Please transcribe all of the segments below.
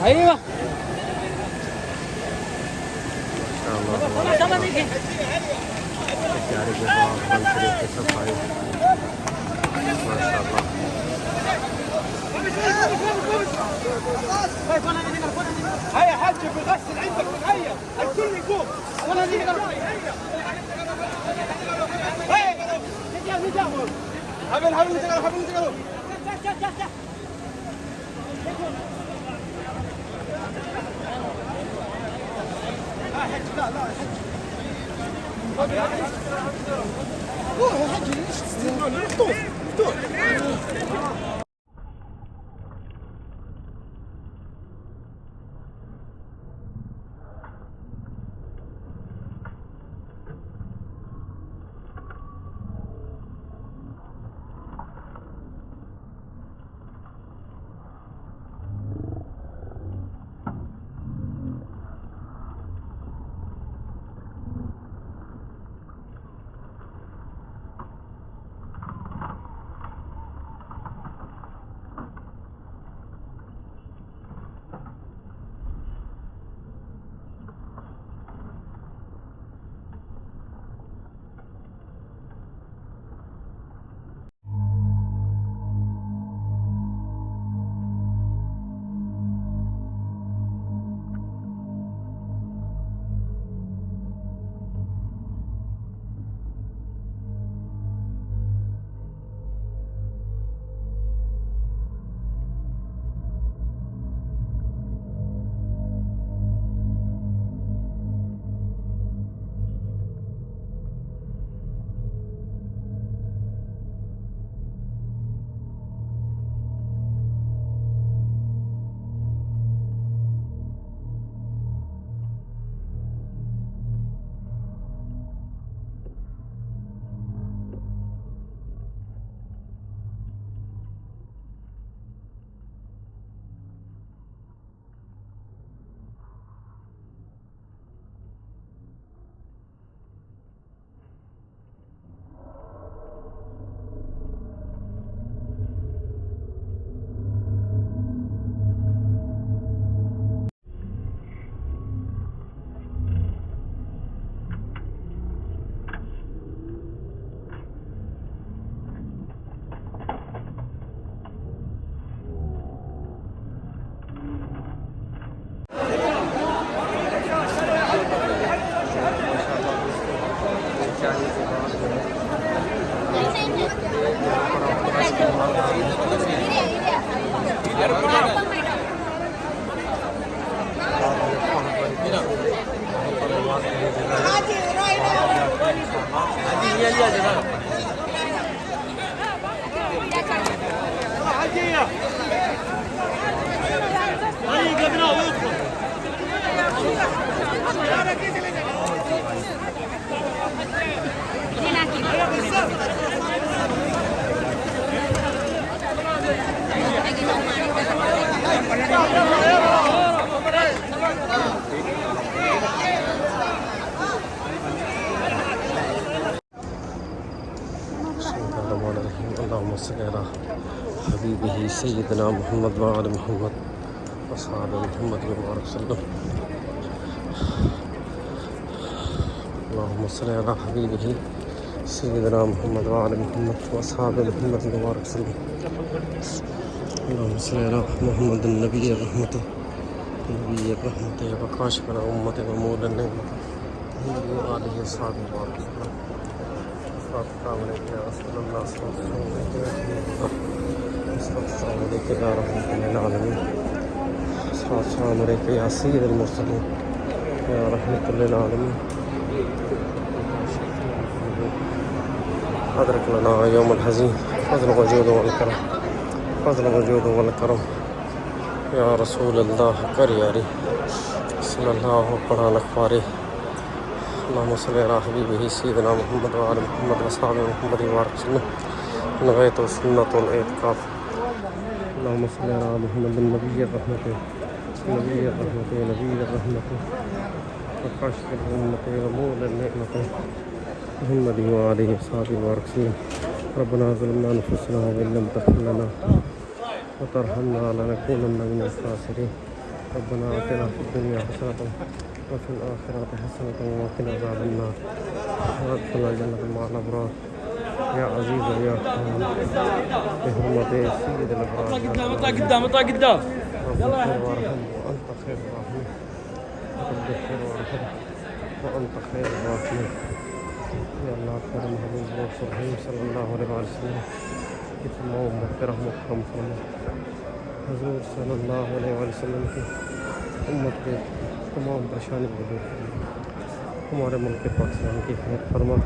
ايوه ما شاء الله هيا حاج بغسل عندك هيا الكل يقوم ولا هيا حبيبي نتقابل روح يا حاج ليش تستنون مفتوح عادية هاي قبلها ويدخل اللهم صل على حبيبه سيدنا محمد وعلى محمد وأصحاب محمد وبارك وسلم. اللهم صل على حبيبه سيدنا محمد وعلى محمد وأصحاب محمد وبارك وسلم. اللهم صل على محمد النبي الرحمة وكاشف الأمة ومولى النعمة وآله وصحبه وبارك وسلم. السلام عليك يا رسول الله، السلام عليك يا رحمة للعالمين، السلام عليك يا سيد المرسلين يا رحمة للعالمين. أدرك لنا يوم الحزين فضل وجود والكرم، فضل وجود والكرم يا رسول الله كرياري صلى الله عليه. اللهم صل على حبيبه سيدنا محمد وعلى محمد وأصحابه محمد وبارك وسلم. الغاية والسنة والإعتكاف. اللهم صل على محمد النبي الرحمة نبي الرحمة نبي الرحمة وكاشف الأمة ومولى النعمة محمد وآله وصحبه وبارك وسلم. ربنا ظلمنا أنفسنا وإن لم تغفر لنا وترحمنا لنكونن من الخاسرين. ربنا آتنا في الدنيا حسنة وفي الآخرة حسنة وقنا عذاب النار وادخلنا الجنة مع الأبرار يا عزيز يا رحمن بحرمة سيد الأبرار. اطلع قدام اطلع قدام. رب اغفر وارحم وأنت خير الراحمين. رب اغفر وارحم وأنت خير الراحمين. يا الله خير محمود رسول صلى الله عليه وسلم ختم مغفرة مكرم فرما حضور صلى الله عليه وسلم की उम्मत के तमाम परेशानी को दूर फरमा, हमारे मुल्क पाकिस्तान की खैर फरमा,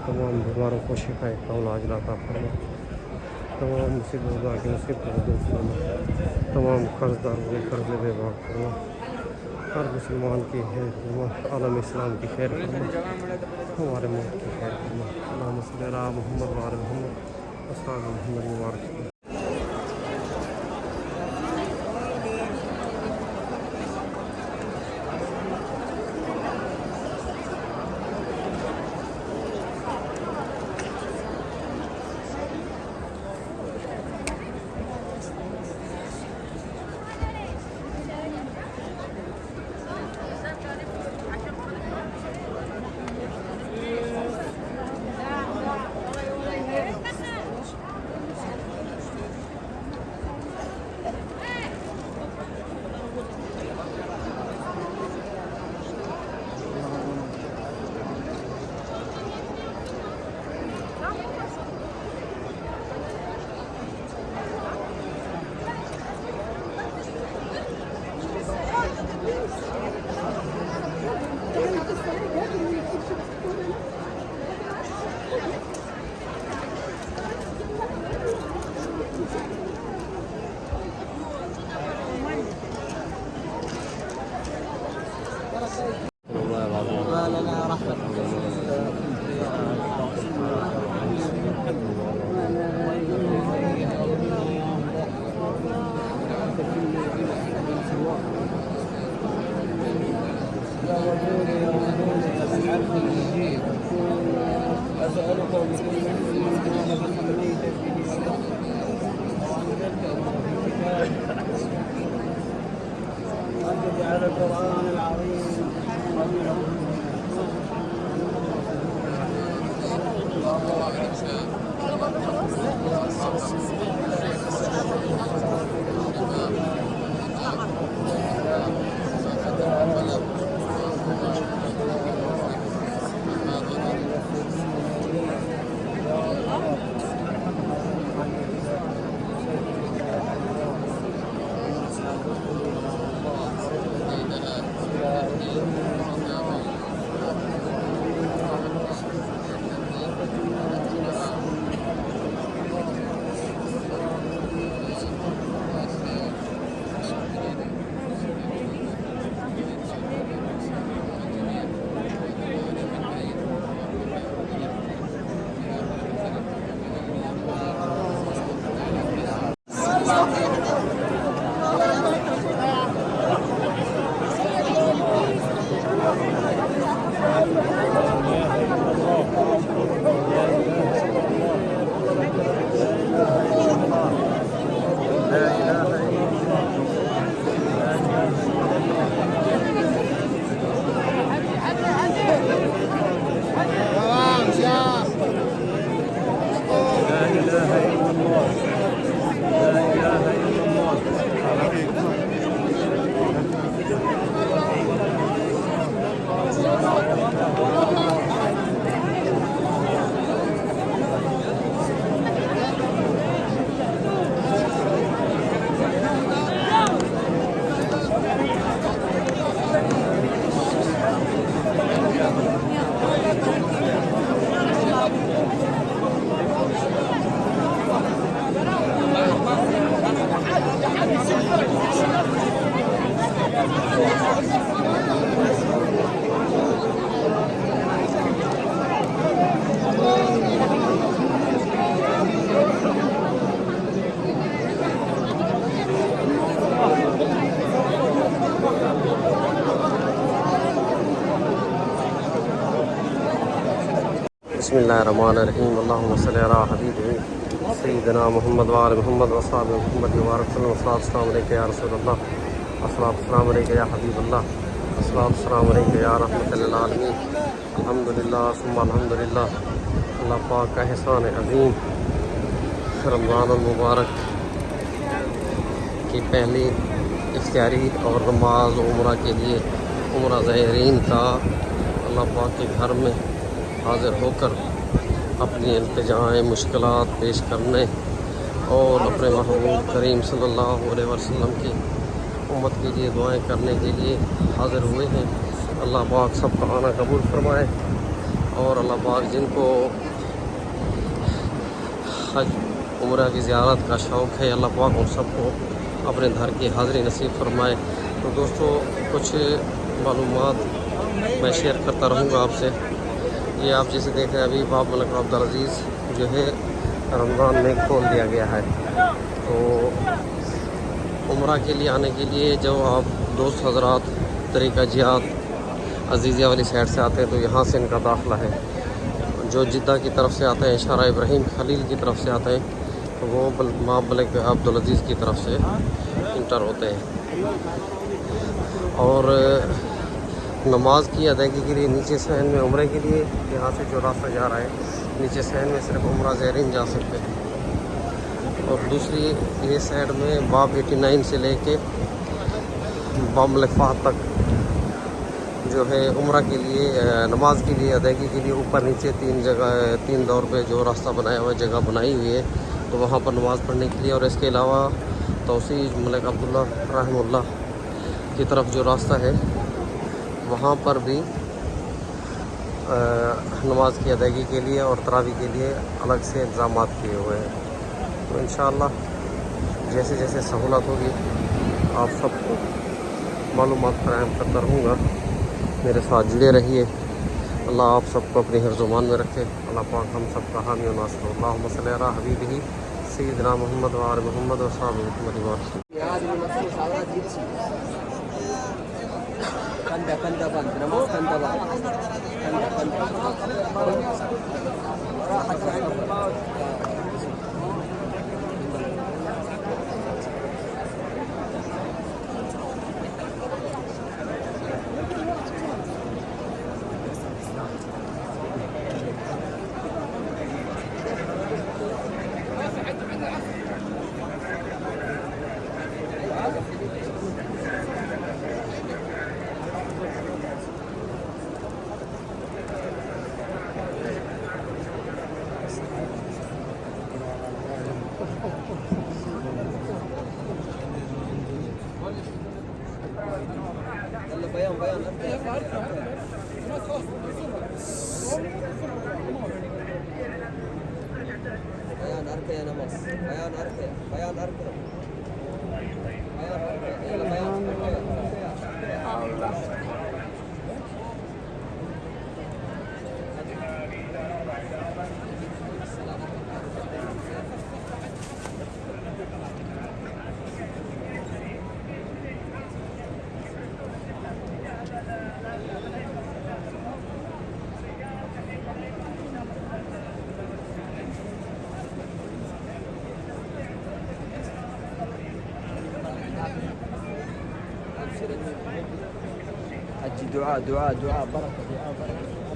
तमाम बीमारों को शिफाए इलाज लाता फरमा, तमाम मुसीबतों की मुसीबतों को दूर फरमा, तमाम कर्जदारों के कर्ज बेबाक फरमा, हर मुसलमान की खैर फरमा, आलम इस्लाम की खैर फरमा, हमारे मुल्क की खैर फरमा। अल्लाहुम्मा सल्ली अला मुहम्मद व आले मुहम्मद अस्सलाम मुहम्मद मुबारक। बिस्मिल्लाहिर्रहमानिर्रहीम अल्लाहुम्मा सल्लि अला हबीबिही सय्यिदिना मुहम्मद व आलि मुहम्मद व अस्हाबि मुहम्मद व बारिक वसल्लम। अस्सलामु अलैका या रसूलल्लाह, अस्सलामु अलैका या हबीबल्लाह, अस्सलामु अलैका या रहमतल लिल आलमीन। अल्हम्दुलिल्लाह सुम्मा अल्हम्दुलिल्लाह। अल्लाह पाक का एहसान अज़ीम रमज़ान मुबारक की पहली इफ्तारी और नमाज उम्रा के लिए उम्रा ज़ायरीन का अल्लाह पाक के घर में हाज़िर होकर अपनी इल्तिजाएँ मुश्किलात पेश करने और अपने महबूब करीम सल्लल्लाहु अलैहि वसल्लम की उम्मत के लिए दुआएं करने के लिए हाज़िर हुए हैं। अल्लाह पाक सबका आना कबूल फरमाए और अल्लाह पाक जिनको हज उम्रा की ज़ियारत का शौक़ है अल्लाह पाक उन सबको अपने घर की हाज़िरी नसीब फरमाए। तो दोस्तों कुछ मालूमात मैं शेयर करता रहूँगा आपसे। ये आप जैसे देख रहे हैं अभी बाब मलिक अब्दुल अज़ीज़ जो है रमज़ान में खोल दिया गया है। तो उम्रा के लिए आने के लिए जो आप दोस्त हज़रात तरीक़ा जियाद अज़ीज़िया वाली साइड से आते हैं तो यहाँ से इनका दाखिला है। जो जिद्दा की तरफ से आते हैं इशारा इब्राहिम खलील की तरफ से आते हैं तो वो बाब मलिक अब्दुल अज़ीज़ की तरफ से इंटर होते हैं। और नमाज की अदायगी के लिए नीचे सहन में उम्रे के लिए यहाँ से जो रास्ता जा रहा है नीचे सहन में सिर्फ उम्रा ज़ायरीन जा सकते हैं। और दूसरी ये साइड में बाब 89 से लेके बाब मलिक फ़हद तक जो है उम्रा के लिए नमाज के लिए अदायगी के लिए ऊपर नीचे तीन दौर पे जो रास्ता बनाया हुआ है जगह बनाई हुई है तो वहाँ पर नमाज़ पढ़ने के लिए। और इसके अलावा तौसीफ़ मलिक अब्दुल्ला रहमुल्लाह की तरफ जो रास्ता है वहाँ पर भी नमाज की अदायगी के लिए और तरावी के लिए अलग से इंतज़ाम किए हुए हैं। तो इंशाअल्लाह जैसे जैसे सहूलत होगी आप सबको मालूमात फराहम करता रहूँगा। मेरे साथ जुड़े रहिए। अल्लाह आप सबको अपनी हिफ्ज़-ओ-मान में रखे। अल्लाह पाक हम सबका हामी व नासिर। अल्लाहुम्मा सल्लि अला हबीबिही सय्यिदिना मुहम्मद व आलि मुहम्मद व अस्हाबि मुहम्मद व बारिक। Kanda bang, nama kanda bang, kanda. Bayan arkaya namaz. Bayan arkaya. Bayan arkaya. Bayan arkaya. Bayan arkaya. Allah. دعاء دعاء دعاء بركة دعاء بركة.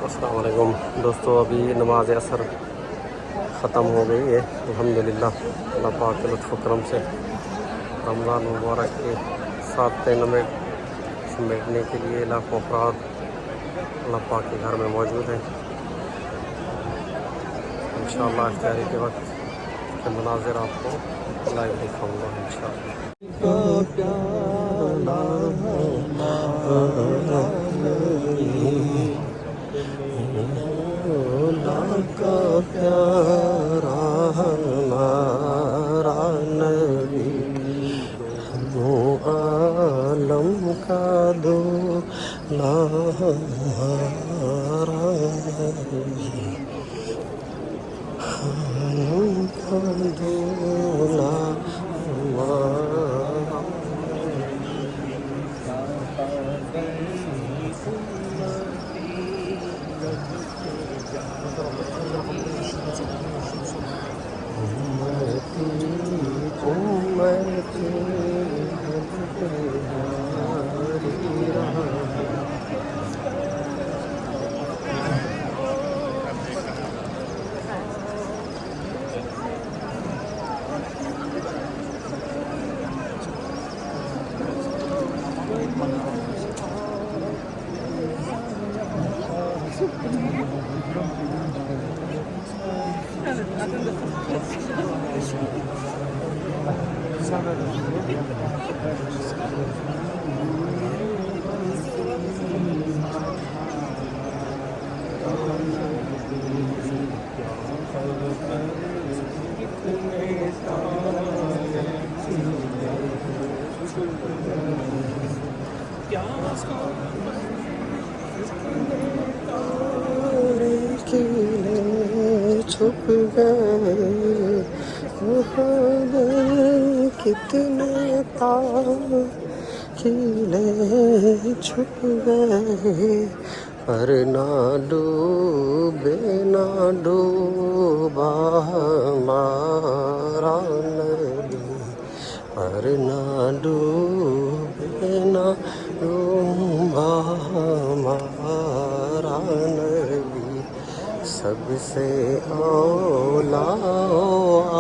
अस्सलाम वालेकुम दोस्तों, अभी नमाज असर ख़त्म हो गई है अल्हम्दुलिल्लाह। अल्लाह पाक के लुत्फ़ करम से रमज़ान मुबारक के 7 दिन में समेटने के लिए लाखों अफराद अल्लाह पाक के घर में मौजूद हैं। इंशाअल्लाह इफ्तारी के वक्त के मनाज़िर आपको लाइव दिखाऊँगा इंशाअल्लाह। का प्यारा हमारा नबी, दो आलम का दूल्हा हमारा नबी, हमका दूल्हा हमारा। खिले छुप गए वहाँ कितने खिले छुप गए पर ना डूबे ना डूबा हमारा नबी पर ना डूबे ना डूबा हमारा नबी सबसे औला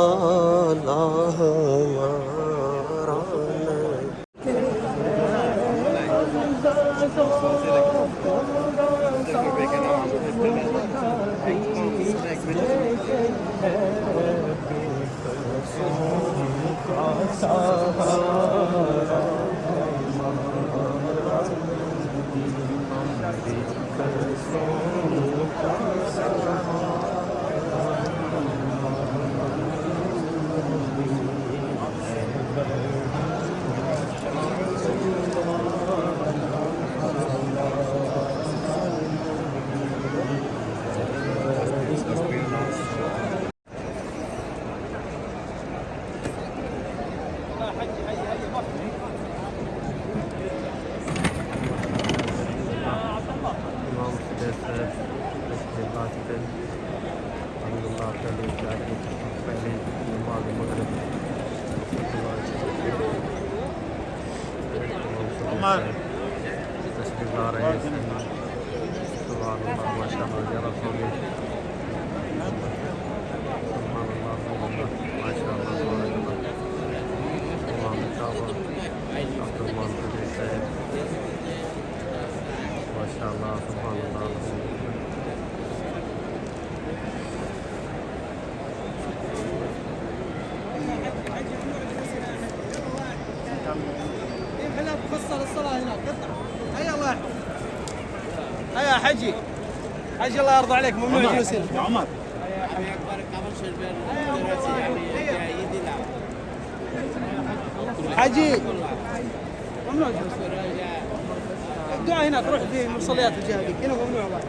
आला हमारा नबी तशरीफ ला रहे हैं सुभान अल्लाह माशाअल्लाह या रसूल सुभान अल्लाह माशाअल्लाह सुभान अल्लाह अब्दुल साहब माशाअल्लाह सुभान अल्लाह هلا تفصل الصلاة هناك قطع هيا الله يحفظك هيا حجي حجي الله يرضى عليك ممنوع جلوس هنا عمر حجي ممنوع جلوس الدعاء هناك روح في مصليات الجهة هذيك هنا ممنوع الله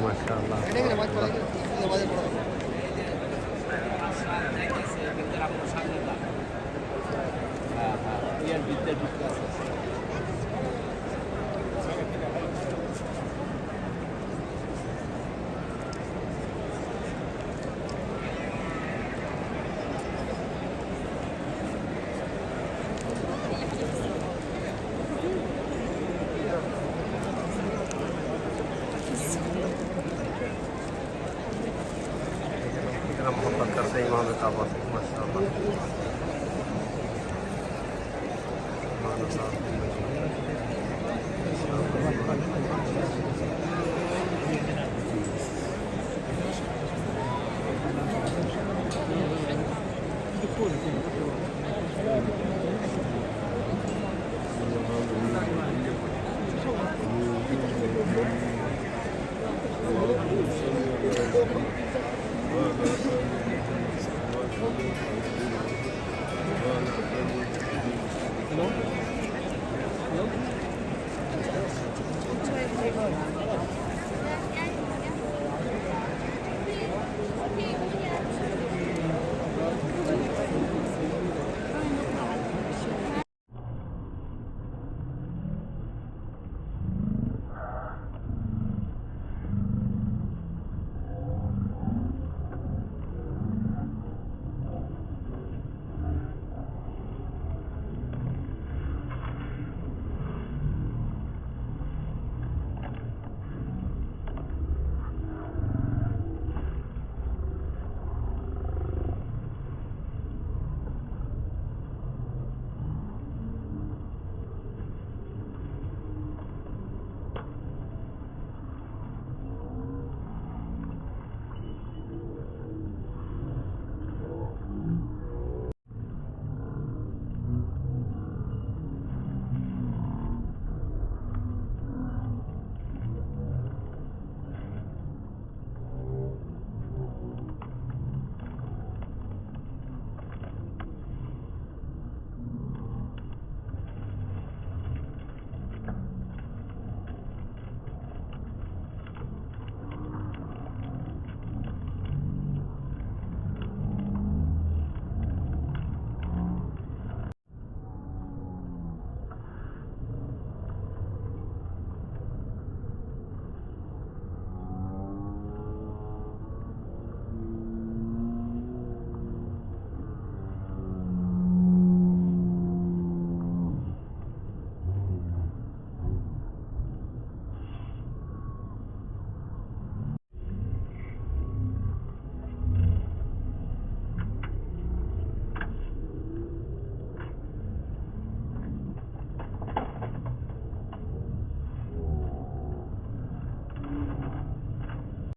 माशाअल्लाह मोहब्बत करते हैं इमाम काबा से माशाअल्लाह Hello?